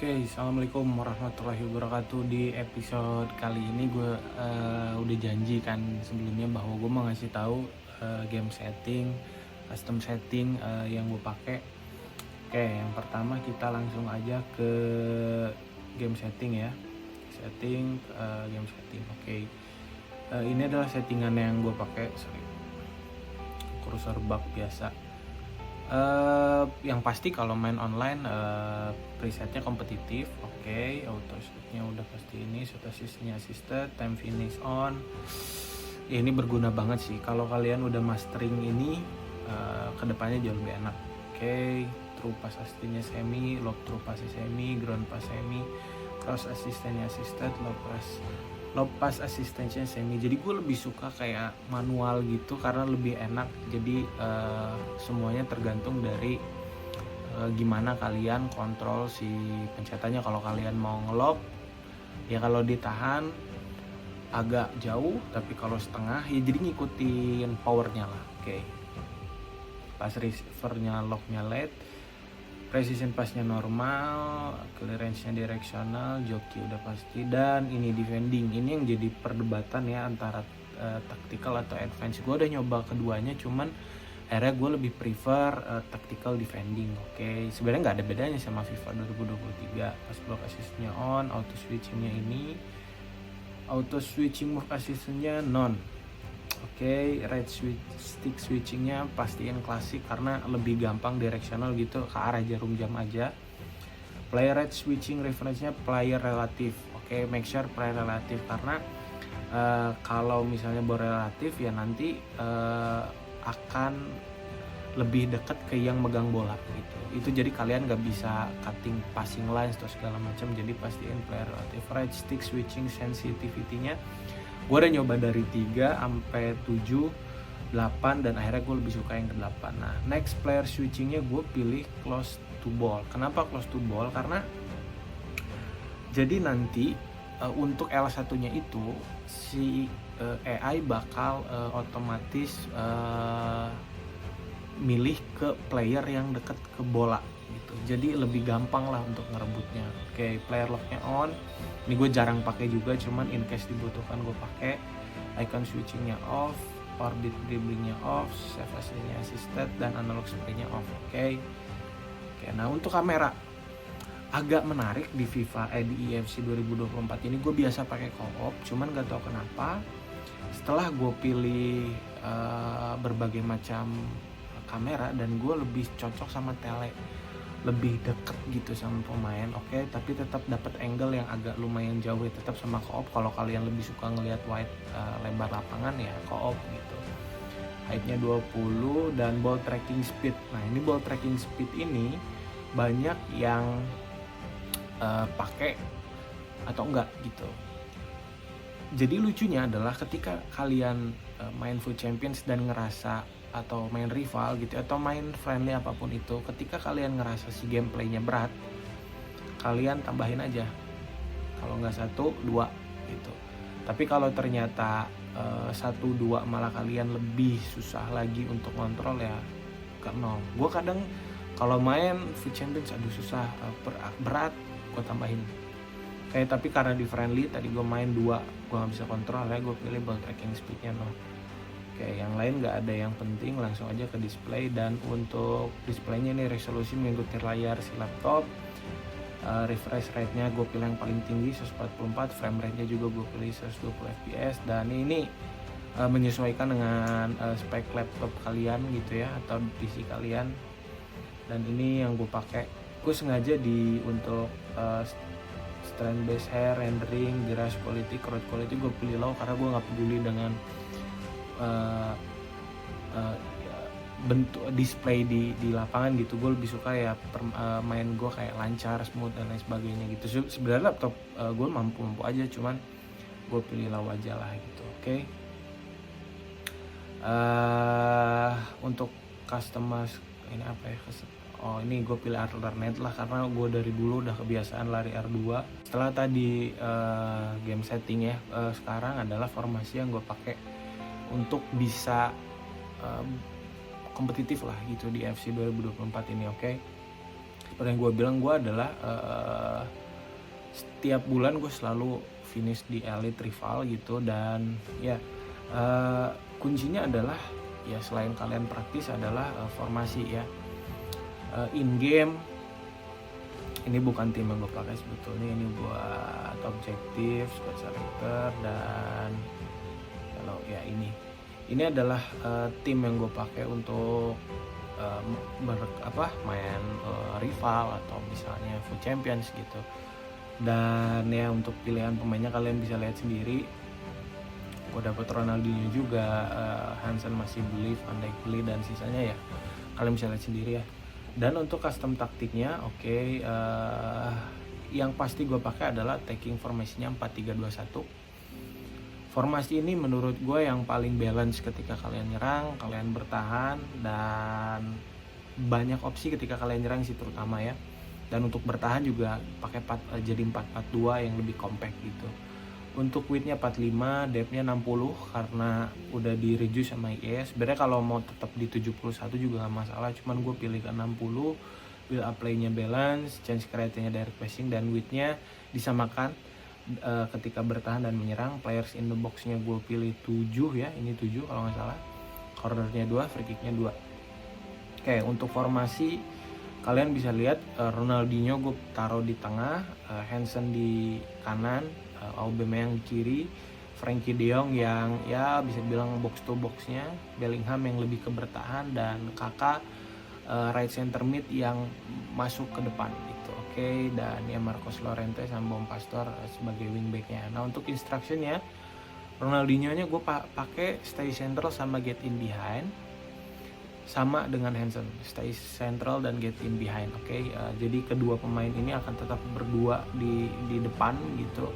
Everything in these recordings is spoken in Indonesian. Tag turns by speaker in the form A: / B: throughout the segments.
A: Oke, assalamualaikum warahmatullahi wabarakatuh. Di episode kali ini gue udah janji kan sebelumnya bahwa gue mau ngasih tahu game setting, custom setting yang gue pakai. Oke, yang pertama kita langsung aja ke game setting ya. Game setting. Oke, ini adalah settingan yang gue pakai. Cursor bar biasa. Yang pasti kalau main online presetnya kompetitif, oke. Auto shootnya udah pasti ini, shoot assistnya assisted, time finish on. Ya, ini berguna banget sih kalau kalian udah mastering ini, kedepannya jauh lebih enak. Oke, true pass assistnya semi, lob true pass semi, ground pass semi, cross assistnya assisted, lob pass asistensinya semi. Jadi gue lebih suka kayak manual gitu karena lebih enak. Jadi semuanya tergantung dari gimana kalian kontrol si pencetannya. Kalau kalian mau ngelob ya, kalau ditahan agak jauh, tapi kalau setengah ya jadi ngikutin powernya lah. Oke. Pas receivernya locknya late, precision passnya normal, clearance-nya directional, joki udah pasti, dan ini defending. Ini yang jadi perdebatan ya antara tactical atau advance. Gue udah nyoba keduanya, cuman akhirnya gue lebih prefer tactical defending. Oke, sebenarnya nggak ada bedanya sama FIFA 2023. Pas block assist-nya on, auto switching-nya ini, auto switching move assist-nya non. Oke, right stick switchingnya pastiin klasik karena lebih gampang directional gitu, ke arah jarum jam aja. Player right switching reference-nya player relatif. Oke, make sure player relatif karena kalau misalnya ball relatif ya nanti akan lebih dekat ke yang megang bola gitu. Itu jadi kalian nggak bisa cutting passing lines atau segala macam. Jadi pastiin player relatif. Right stick switching sensitivity-nya gue udah nyoba dari 3 sampai 7, 8, dan akhirnya gue lebih suka yang ke-8. Nah, next player switchingnya gue pilih close to ball. Kenapa close to ball? Karena jadi nanti untuk L1 nya itu si AI bakal otomatis milih ke player yang deket ke bola gitu. Jadi lebih gampang lah untuk ngerebutnya. Oke, player locknya on. Ini gue jarang pakai juga, cuman in case dibutuhkan gue pakai. Icon switchingnya off, orbit dribblingnya off, save aslinya assisted, dan analog spraynya off. Oke. Nah untuk kamera agak menarik di di EFC 2024 ini. Gue biasa pakai co-op, cuman gak tahu kenapa setelah gue pilih berbagai macam kamera dan gue lebih cocok sama tele, lebih deket gitu sama pemain. Oke, tapi tetap dapat angle yang agak lumayan jauh ya, tetap sama co-op. Kalau kalian lebih suka ngelihat wide lebar lapangan ya co-op gitu. Height-nya 20 dan ball tracking speed. Nah, ini ball tracking speed ini banyak yang pakai atau enggak gitu. Jadi lucunya adalah ketika kalian main Foot Champions dan ngerasa, atau main rival gitu, atau main friendly apapun itu, ketika kalian ngerasa si gameplaynya berat, kalian tambahin aja. Kalau nggak 1, 2 gitu. Tapi kalau ternyata 1, 2 malah kalian lebih susah lagi untuk kontrol ya ke 0. Gue kadang kalau main Foot Champions aduh susah, berat, gue tambahin. Tapi karena di friendly tadi gue main 2, gue nggak bisa kontrol ya, gue pilih ball tracking speednya 0. Oke, yang lain nggak ada yang penting, langsung aja ke display. Dan untuk displaynya ini resolusi mengikuti layar si laptop. Refresh rate-nya gue pilih yang paling tinggi 144, frame rate-nya juga gue pilih 120 fps. Dan ini menyesuaikan dengan spek laptop kalian gitu ya, atau PC kalian. Dan ini yang gue pakai, gue sengaja untuk strand base hair, rendering, grass quality, crowd quality gue pilih low karena gue nggak peduli dengan bentuk display di lapangan gitu. Gue lebih suka ya main gue kayak lancar, smooth, dan lain sebagainya gitu. Sebenarnya laptop gue mampu aja, cuman gue pilih low aja lah gitu. Oke. Untuk customize ini apa ya? Ini gue pilih alternate lah karena gue dari dulu udah kebiasaan lari R2. Setelah tadi game setting ya, sekarang adalah formasi yang gue pakai untuk bisa kompetitif lah gitu di FC 2024 ini. Oke. seperti yang gue bilang, gue adalah setiap bulan gue selalu finish di elite rival gitu. Dan ya kuncinya adalah ya selain kalian praktis adalah formasi ya. In game ini bukan tim yang gue pakai sebetulnya, ini buat objektif, squad selector, dan kalau ya ini adalah tim yang gue pakai untuk main rival atau misalnya Food Champions gitu. Dan ya untuk pilihan pemainnya kalian bisa lihat sendiri. Gue dapet Ronaldinho juga, Hansen masih beli, Van Dijk beli, dan sisanya ya kalian bisa lihat sendiri ya. Dan untuk custom taktiknya, yang pasti gue pakai adalah attacking formasinya 4-3-2-1. Formasi ini menurut gue yang paling balance ketika kalian nyerang, kalian bertahan, dan banyak opsi ketika kalian nyerang sih terutama ya. Dan untuk bertahan juga pakai jadi 4-4-2 yang lebih compact gitu. Untuk widthnya 45, depthnya 60 karena udah di reduce sama IES. Sebenarnya kalau mau tetap di 71 juga gak masalah, cuman gue pilih ke 60. Build up play-nya balance, change create-nya direct passing, dan widthnya disamakan ketika bertahan dan menyerang. Players in the box-nya gue pilih 7 ya, ini 7 kalau gak salah. Corner-nya 2, free kick-nya 2. Oke, untuk formasi kalian bisa lihat Ronaldinho gue taruh di tengah, Hansen di kanan, Aubameyang di kiri, Frankie De Jong yang ya bisa bilang box to boxnya, Bellingham yang lebih ke bertahan, dan Kakak right center mid yang masuk ke depan gitu. Oke, dan ya Marcos Llorente sama Bom Pastor sebagai wingbacknya. Nah untuk instructionnya, Ronaldinho nya gue pakai stay central sama get in behind, sama dengan Hansen, stay central dan get in behind. Oke, jadi kedua pemain ini akan tetap berdua di depan gitu.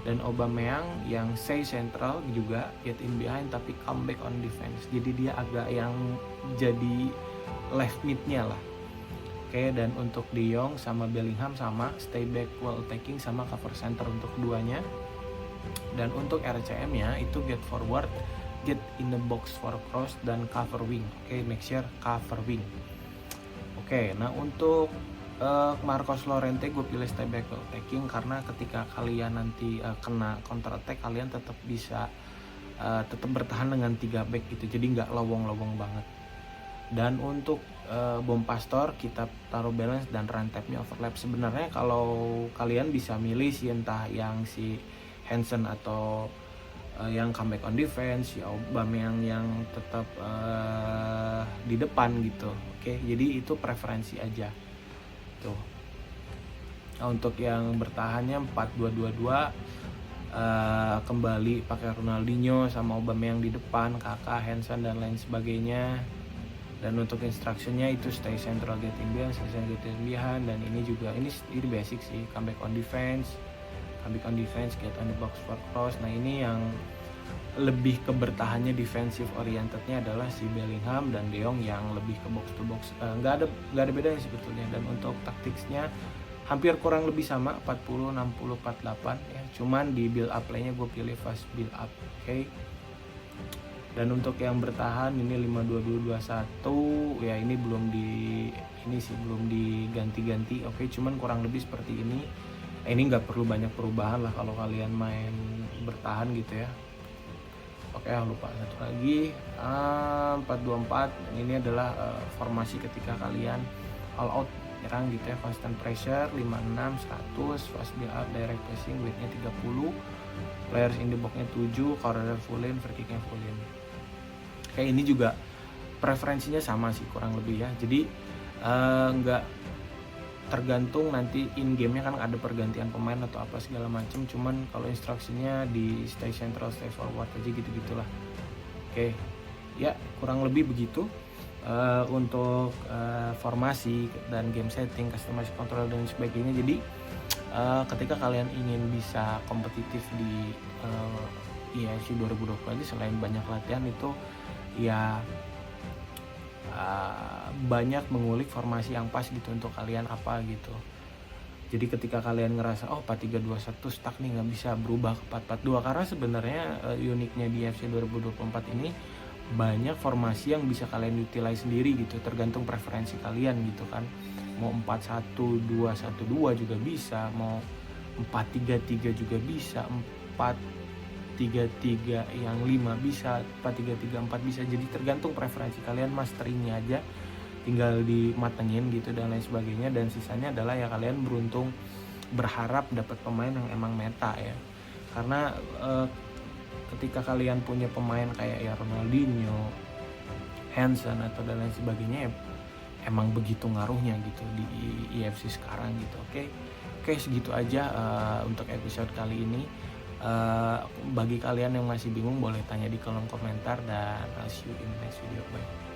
A: Dan Aubameyang yang stay central juga get in behind tapi come back on defense. Jadi dia agak yang jadi left mid-nya lah. Oke, dan untuk De Jong sama Bellingham sama stay back while attacking sama cover center untuk keduanya. Dan untuk RCM-nya itu get forward, get in the box for cross, dan cover wing. Oke, make sure cover wing. Oke, nah untuk Marcos Llorente gue pilih stay back while attacking karena ketika kalian nanti kena counter attack, kalian tetap bisa tetap bertahan dengan 3 back gitu, jadi nggak lowong-lowong banget. Dan untuk Bom Pastor kita taruh balance dan run type-nya overlap. Sebenarnya kalau kalian bisa milih sih entah yang si Hansen atau yang comeback on defense, ya Aubameyang yang tetap di depan gitu. Oke, jadi itu preferensi aja tuh. Nah, untuk yang bertahannya 4-2-2-2, kembali pakai Ronaldinho sama Aubameyang di depan, Kakak, Hansen, dan lain sebagainya. Dan untuk instructionnya itu stay central get in behind, stay central get in behind, dan ini juga ini basic sih, comeback on defense, get on the box for cross. Nah ini yang lebih ke bertahannya defensive orientednya adalah si Bellingham dan De Jong yang lebih ke box to box. Nggak ada bedanya sebetulnya. Dan untuk taktiknya hampir kurang lebih sama, 40, 60, 48 ya. Cuman di build up play-nya gue pilih fast build up. Oke. Dan untuk yang bertahan ini 5-2-2-1 ya, ini belum diganti-ganti. Oke, cuman kurang lebih seperti ini. Ini nggak perlu banyak perubahan lah kalau kalian main bertahan gitu ya. Oke, lupa satu lagi, 4-2-4. Ini adalah formasi ketika kalian all out nyerang gitu ya, constant pressure, 5-6, 100, fast build up, direct passing, widthnya 30, players in the box-nya 7, corner full in, free kick-nya full in. Kayak ini juga preferensinya sama sih kurang lebih ya. Jadi nggak tergantung nanti in game-nya kan ada pergantian pemain atau apa segala macam. Cuman kalau instruksinya di stay central, stay forward aja gitu-gitulah. Oke, ya kurang lebih begitu untuk formasi dan game setting, customized control dan sebagainya. Jadi ketika kalian ingin bisa kompetitif di EFC 2020 ini, selain banyak latihan itu ya banyak mengulik formasi yang pas gitu untuk kalian apa gitu. Jadi ketika kalian ngerasa 4-3-2-1 stuck nih, nggak bisa berubah ke 4-4-2, karena sebenarnya uniknya di EFC 2024 ini banyak formasi yang bisa kalian utilize sendiri gitu, tergantung preferensi kalian gitu kan. mau 4-1-2-1-2 juga bisa, mau 4-3-3 juga bisa, 4-3-3 yang 5 bisa, 4-3-3-4 bisa. Jadi tergantung preferensi kalian, masteringnya aja tinggal dimatengin gitu dan lain sebagainya. Dan sisanya adalah ya kalian beruntung berharap dapat pemain yang emang meta ya. Karena ketika kalian punya pemain kayak ya Ronaldinho, Hansen atau dan lain sebagainya ya, emang begitu ngaruhnya gitu di EFC sekarang gitu. Oke, segitu aja untuk episode kali ini. Bagi kalian yang masih bingung boleh tanya di kolom komentar, dan I'll see you in the next video. Bye.